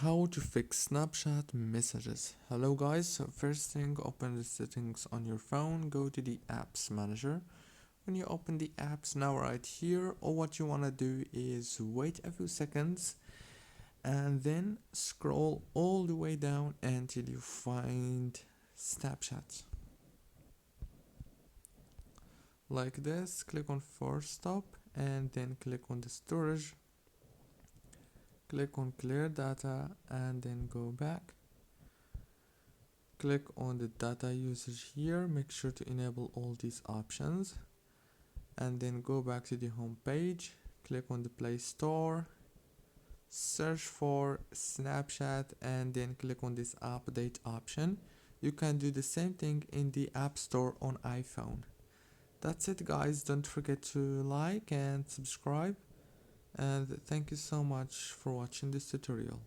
How to fix Snapchat messages. Hello guys, so first thing, open the settings on your phone, go to the apps manager. When you open the apps now right here, all what you want to do is wait a few seconds and then scroll all the way down until you find Snapchat. Like this, click on force stop and then click on the storage. Click on clear data and then go back. Click on the data usage here, make sure to enable all these options and then go back to the home page. Click on the Play Store, search for Snapchat and then click on this update option. You can do the same thing in the App Store on iPhone. That's it guys, don't forget to like and subscribe, and thank you so much for watching this tutorial.